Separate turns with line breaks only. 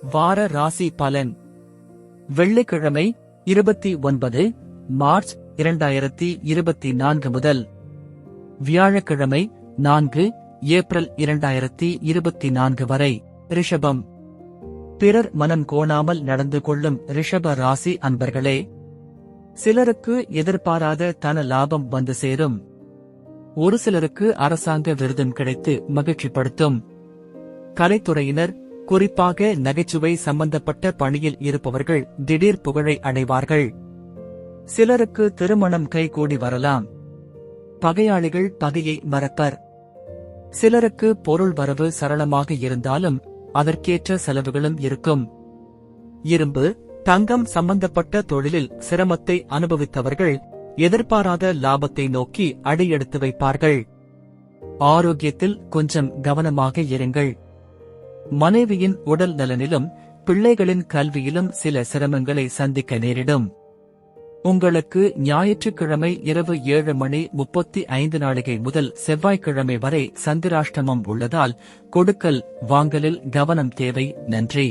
வார ராசி பலன். வெள்ளிக்கிழமை 29 மார்ச் 2024 முதல் வியாழக்கிழமை 4 ஏப்ரல் 2024 வரை. ரிஷபம். பிறர் மனம் கோணாமல் நடந்து கொள்ளும் ரிஷப ராசி அன்பர்களே, சிலருக்கு எதிர்பாராத தன லாபம் வந்து சேரும். ஒரு சிலருக்கு அரசாங்க விருதும் கிடைத்து மகிழ்ச்சிப்படுத்தும். கலைத்துறையினர், குறிப்பாக நகைச்சுவை சம்பந்தப்பட்ட பணியில் இருப்பவர்கள் திடீர் புகழை அடைவார்கள். சிலருக்கு திருமணம் கைகூடி வரலாம். பகையாளிகள் பகையை மறப்பர். சிலருக்கு பொருள் வரவு சரளமாக இருந்தாலும் அதற்கேற்ற செலவுகளும் இருக்கும். இரும்பு, தங்கம் சம்பந்தப்பட்ட தொழிலில் சிரமத்தை அனுபவித்தவர்கள் எதிர்பாராத லாபத்தை நோக்கி அடியெடுத்து வைப்பார்கள். ஆரோக்கியத்தில் கொஞ்சம் கவனமாக இருங்கள். மனைவியின் உடல் நலனிலும் பிள்ளைகளின் கல்வியிலும் சில சிரமங்களை சந்திக்க நேரிடும். உங்களுக்கு ஞாயிற்றுக்கிழமை இரவு 7:35 முதல் செவ்வாய்க்கிழமை வரை சந்திராஷ்டமம் உள்ளதால் கொடுக்கல் வாங்கலில் கவனம் தேவை. நன்றி.